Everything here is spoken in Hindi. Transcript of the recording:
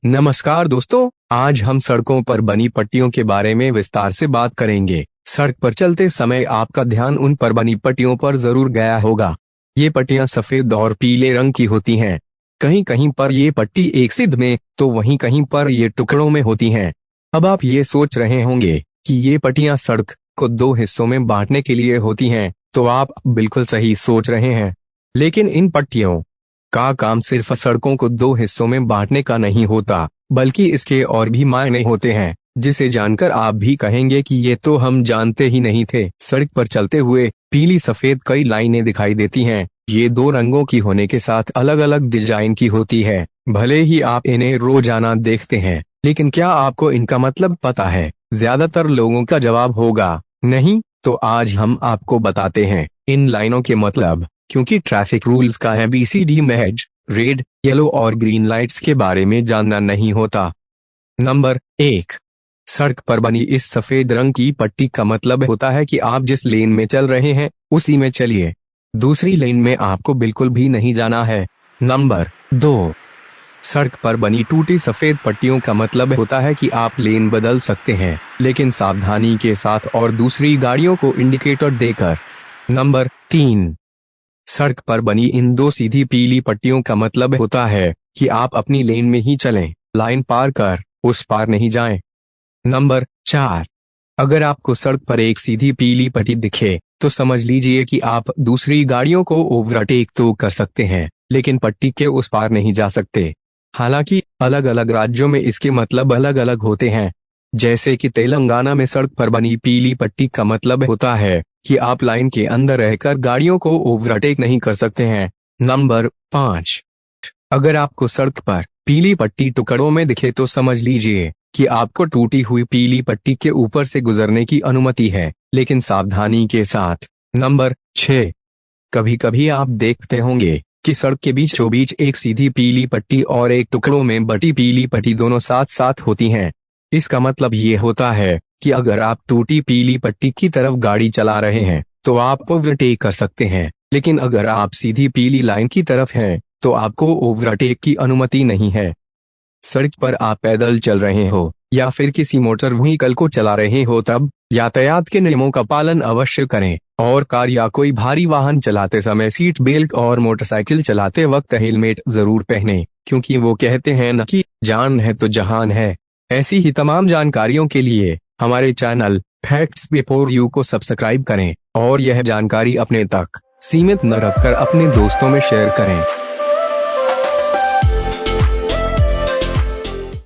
नमस्कार दोस्तों, आज हम सड़कों पर बनी पट्टियों के बारे में विस्तार से बात करेंगे। सड़क पर चलते समय आपका ध्यान उन पर बनी पट्टियों पर जरूर गया होगा। ये पट्टियां सफेद और पीले रंग की होती हैं। कहीं कहीं पर ये पट्टी एक सिध में तो वहीं कहीं पर ये टुकड़ों में होती हैं। अब आप ये सोच रहे होंगे कि ये पट्टियां सड़क को दो हिस्सों में बांटने के लिए होती हैं, तो आप बिल्कुल सही सोच रहे हैं। लेकिन इन पट्टियों का काम सिर्फ सड़कों को दो हिस्सों में बांटने का नहीं होता, बल्कि इसके और भी मायने होते हैं, जिसे जानकर आप भी कहेंगे कि ये तो हम जानते ही नहीं थे। सड़क पर चलते हुए पीली सफेद कई लाइनें दिखाई देती हैं। ये दो रंगों की होने के साथ अलग अलग डिजाइन की होती है। भले ही आप इन्हें रोजाना देखते हैं, लेकिन क्या आपको इनका मतलब पता है? ज्यादातर लोगों का जवाब होगा नहीं। तो आज हम आपको बताते हैं इन लाइनों के मतलब, क्योंकि ट्रैफिक रूल्स का ABCD महज रेड, येलो और ग्रीन लाइट्स के बारे में जानना नहीं होता। नंबर 1, सड़क पर बनी इस सफेद रंग की पट्टी का मतलब होता है कि आप जिस लेन में चल रहे हैं उसी में चलिए। दूसरी लेन में आपको बिल्कुल भी नहीं जाना है। नंबर 2, सड़क पर बनी टूटी सफेद पट्टियों का मतलब होता है कि आप लेन बदल सकते हैं, लेकिन सावधानी के साथ और दूसरी गाड़ियों को इंडिकेटर देकर। नंबर 3, सड़क पर बनी इन दो सीधी पीली पट्टियों का मतलब होता है कि आप अपनी लेन में ही चलें, लाइन पार कर उस पार नहीं जाएं। नंबर 4, अगर आपको सड़क पर एक सीधी पीली पट्टी दिखे तो समझ लीजिए कि आप दूसरी गाड़ियों को ओवरटेक तो कर सकते हैं, लेकिन पट्टी के उस पार नहीं जा सकते। हालांकि अलग अलग राज्यों में इसके मतलब अलग अलग होते हैं। जैसे कि तेलंगाना में सड़क पर बनी पीली पट्टी का मतलब होता है कि आप लाइन के अंदर रहकर गाड़ियों को ओवरटेक नहीं कर सकते हैं। नंबर 5, अगर आपको सड़क पर पीली पट्टी टुकड़ों में दिखे तो समझ लीजिए कि आपको टूटी हुई पीली पट्टी के ऊपर से गुजरने की अनुमति है, लेकिन सावधानी के साथ। नंबर 6, कभी कभी आप देखते होंगे कि सड़क के बीचों बीच एक सीधी पीली पट्टी और एक टुकड़ों में बटी पीली पट्टी दोनों साथ साथ होती हैं। इसका मतलब ये होता है कि अगर आप टूटी पीली पट्टी की तरफ गाड़ी चला रहे हैं तो आप ओवरटेक कर सकते हैं, लेकिन अगर आप सीधी पीली लाइन की तरफ हैं तो आपको ओवरटेक की अनुमति नहीं है। सड़क पर आप पैदल चल रहे हो या फिर किसी मोटर व्हीकल को चला रहे हो तब यातायात के नियमों का पालन अवश्य करें, और कार या कोई भारी वाहन चलाते समय सीट बेल्ट और मोटरसाइकिल चलाते वक्त हेलमेट जरूर पहनें, क्योंकि वो कहते हैं न कि जान है तो जहान है। ऐसी ही तमाम जानकारियों के लिए हमारे चैनल फैक्ट्स बिफोर यू को सब्सक्राइब करें और यह जानकारी अपने तक सीमित न रखकर अपने दोस्तों में शेयर करें।